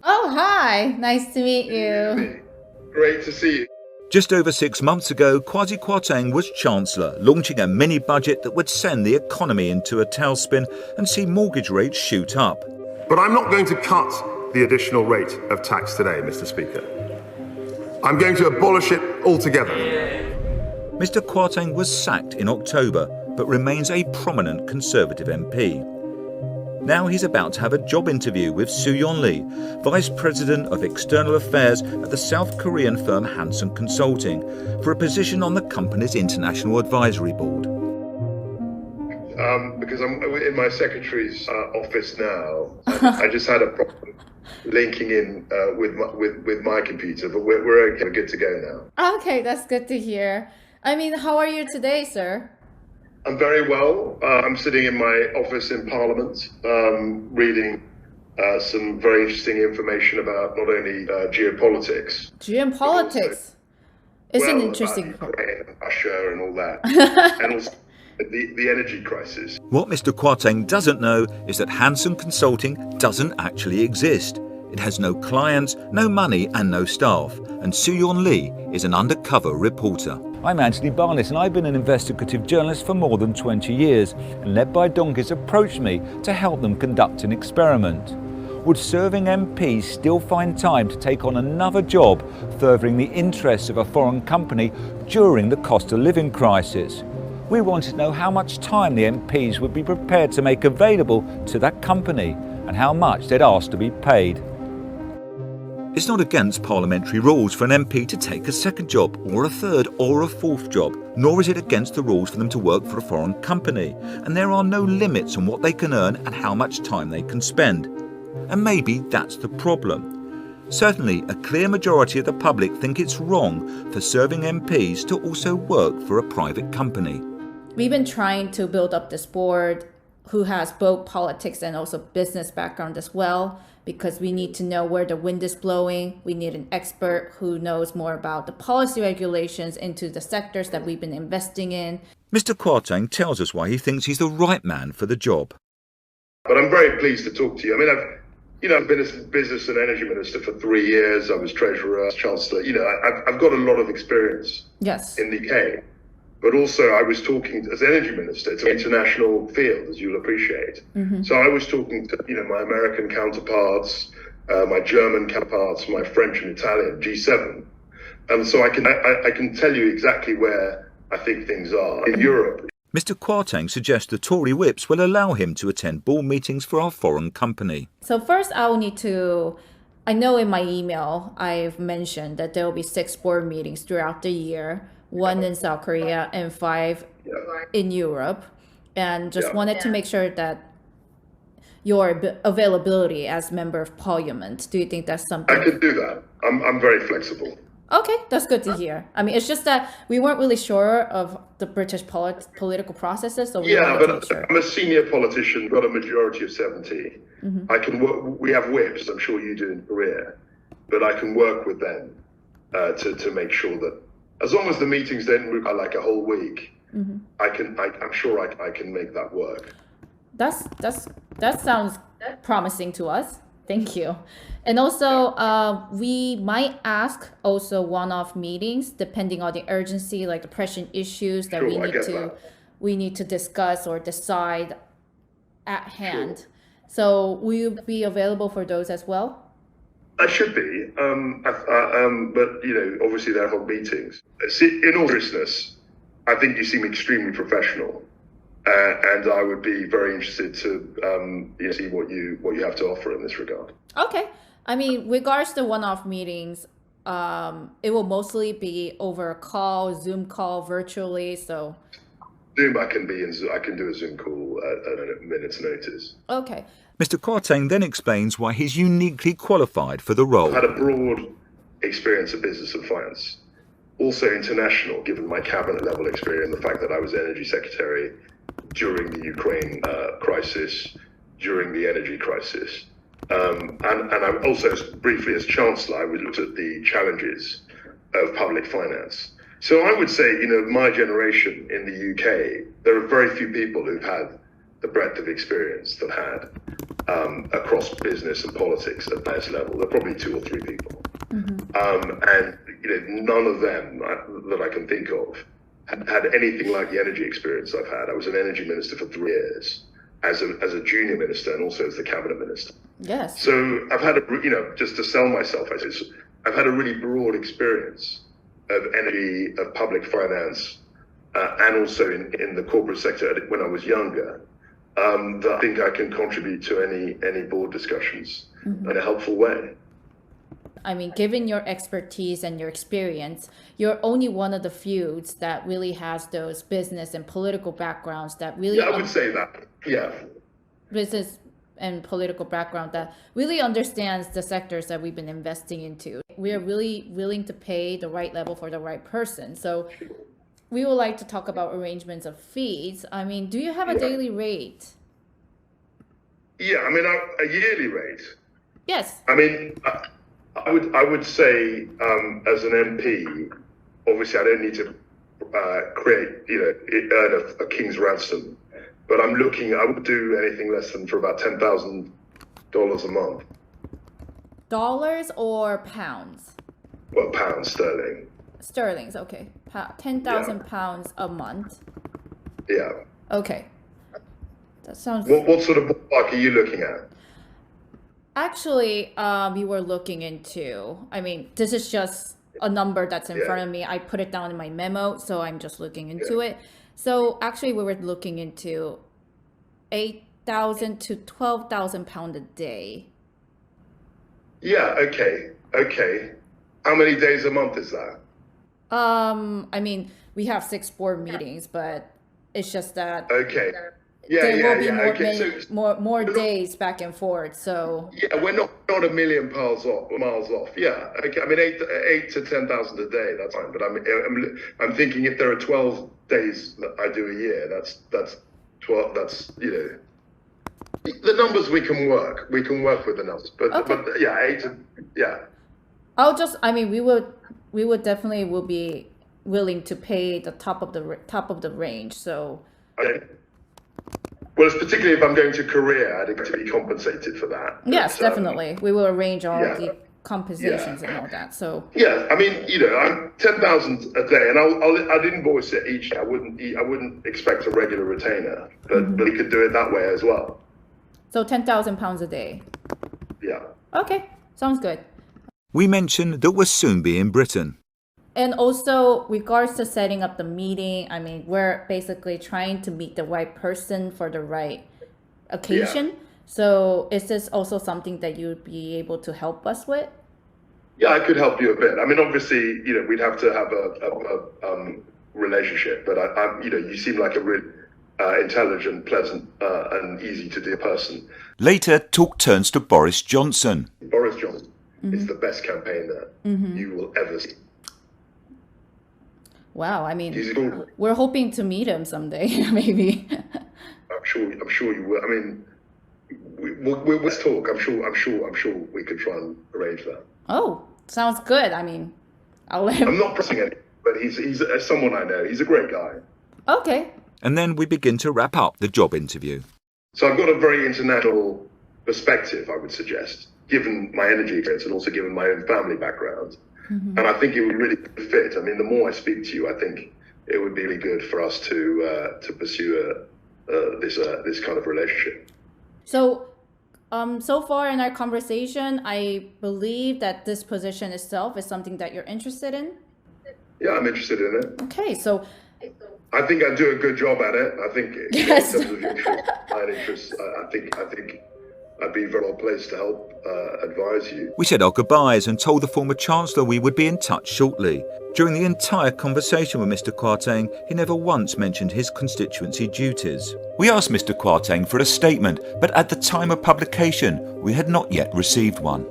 Oh, hi. Nice to meet you. Great to see you. Just over 6 months ago, Kwasi Kwarteng was Chancellor, launching a mini-budget that would send the economy into a tailspin and see mortgage rates shoot up. But I'm not going to cut the additional rate of tax today, Mr. Speaker. I'm going to abolish it altogether. Mr. Kwarteng was sacked in October, but remains a prominent Conservative MP. Now he's about to have a job interview with Soo-yeon Lee, Vice President of External Affairs at the South Korean firm Hanson Consulting, for a position on the company's International Advisory Board. Because I'm in my secretary's office now, I just had a problem linking in with my computer, but we're okay, we're good to go now. Okay, that's good to hear. I mean, how are you today, sir? I'm very well. I'm sitting in my office in Parliament, reading some very interesting information about not only geopolitics. Geopolitics. It's an Well, interesting about Ukraine and Russia and all that, and also the energy crisis. What Mr. Kwarteng doesn't know is that Hanson Consulting doesn't actually exist. It has no clients, no money and no staff, and Soo-yeon Lee is an undercover reporter. I'm Anthony Barnett and I've been an investigative journalist for more than 20 years, and Led by Donkeys approached me to help them conduct an experiment. Would serving MPs still find time to take on another job furthering the interests of a foreign company during the cost of living crisis? We wanted to know how much time the MPs would be prepared to make available to that company and how much they'd ask to be paid. It's not against parliamentary rules for an MP to take a second job or a third or a fourth job, nor is it against the rules for them to work for a foreign company, and there are no limits on what they can earn and how much time they can spend. And maybe that's the problem. Certainly, a clear majority of the public think it's wrong for serving MPs to also work for a private company. We've been trying to build up this board who has both politics and also business background as well, because we need to know where the wind is blowing. We need an expert who knows more about the policy regulations into the sectors that we've been investing in. Mr. Kwarteng tells us why he thinks he's the right man for the job. But I'm very pleased to talk to you. I mean, I've been a business and energy minister for 3 years. I was treasurer, chancellor. I've got a lot of experience. Yes. In the UK. But also I was talking as energy minister to international field, as you'll appreciate. Mm-hmm. So I was talking to my American counterparts, my German counterparts, my French and Italian, G7. And so I can tell you exactly where I think things are in Europe. Mr. Kwarteng suggests the Tory whips will allow him to attend board meetings for our foreign company. So first I know in my email I've mentioned that there will be 6 board meetings throughout the year, 1 in South Korea and 5 in Europe, and just wanted to make sure that your availability as member of parliament, do you think that's something? I could do that. I'm very flexible. Okay, that's good to hear. I mean, it's just that we weren't really sure of the British political processes, so we wanted to make sure. I'm a senior politician, got a majority of 70. Mm-hmm. I can work. We have whips, I'm sure you do in Korea, but I can work with them to make sure that, as long as the meetings don't require like a whole week, mm-hmm. I'm sure I can make that work. That sounds promising to us. Thank you. And also, we might ask also one-off meetings depending on the urgency, like the pressing issues that we need to discuss or decide at hand. Sure. So will you be available for those as well? I should be, but obviously they're whole meetings. In all seriousness, I think you seem extremely professional, and I would be very interested to see what you have to offer in this regard. Okay, I mean, regards to one-off meetings, it will mostly be over a call, Zoom call, virtually. So Zoom, I can do a Zoom call at a minute's notice. Okay. Mr. Kwarteng then explains why he's uniquely qualified for the role. I've had a broad experience of business and finance, also international, given my cabinet level experience, the fact that I was energy secretary during the Ukraine crisis, during the energy crisis. And I also, briefly as Chancellor, I looked at the challenges of public finance. So I would say, my generation in the UK, there are very few people who've had the breadth of experience that I had across business and politics at the highest level. There are probably 2 or 3 people. And none of them that I can think of had anything like the energy experience I've had. I was an energy minister for 3 years as a junior minister and also as the cabinet minister. Yes. So I've had just to sell myself, I've had a really broad experience of energy, of public finance, and also in the corporate sector when I was younger, that I think I can contribute to any board discussions in a helpful way. I mean, given your expertise and your experience, you're only one of the few that really has those business and political backgrounds that really... Yeah, I would say that, yeah. Business and political background that really understands the sectors that we've been investing into. We are really willing to pay the right level for the right person. So we would like to talk about arrangements of fees. I mean, do you have a daily rate? Yeah, I mean, a yearly rate. Yes. I mean, I would say as an MP, obviously I don't need to earn a king's ransom, but I would do anything less than for about $10,000 a month. Dollars or pounds? Well, pounds sterling. Sterling's okay. 10,000 pounds a month. Yeah. Okay. That sounds. What sort of ballpark are you looking at? Actually, we were looking into, I mean, this is just a number that's in front of me. I put it down in my memo, so I'm just looking into it. So actually, we were looking into 8,000 to 12,000 pounds a day. Yeah, okay. How many days a month is that? I mean, we have 6 board meetings, but it's just that. Okay. There will be more days back and forth. So yeah, we're not a million miles off. Yeah, okay. I mean, 8 to 10,000 a day. That's fine. But I'm thinking if there are 12 days that I do a year, that's 12. That's the numbers we can work. We can work with the numbers. But yeah, 8 to we would definitely will be willing to pay the top of the range. So. Okay. Well, it's particularly if I'm going to Korea, I'd like to be compensated for that. Yes, definitely. We will arrange all the compensations and all that. So yeah, I mean, I'm 10,000 a day, and I'd invoice it each day. I wouldn't expect a regular retainer, but we could do it that way as well. So 10,000 pounds a day. Yeah. Okay, sounds good. We mentioned that we'll soon be in Britain. And also, regards to setting up the meeting, I mean, we're basically trying to meet the right person for the right occasion. Yeah. So is this also something that you'd be able to help us with? Yeah, I could help you a bit. I mean, obviously, we'd have to have a relationship, but you seem like a really intelligent, pleasant, and easy to deal person. Later, talk turns to Boris Johnson. Boris Johnson is the best campaigner you will ever see. Wow, I mean, we're hoping to meet him someday, maybe. I'm sure you will. I mean, let's talk. I'm sure we could try and arrange that. Oh, sounds good. I mean, I'll let him. I'm not pressing anything, but he's someone I know. He's a great guy. Okay. And then we begin to wrap up the job interview. So I've got a very international perspective, I would suggest, given my energy experience and also given my own family background. And I think it would really fit. I mean, the more I speak to you, I think it would be really good for us to pursue this kind of relationship. So, so far in our conversation, I believe that this position itself is something that you're interested in. Yeah, I'm interested in it. Okay, so I think I do a good job at it. I think yes. In terms of your interests, I think I'd be very well placed to help advise you. We said our goodbyes and told the former Chancellor we would be in touch shortly. During the entire conversation with Mr. Kwarteng, he never once mentioned his constituency duties. We asked Mr. Kwarteng for a statement, but at the time of publication, we had not yet received one.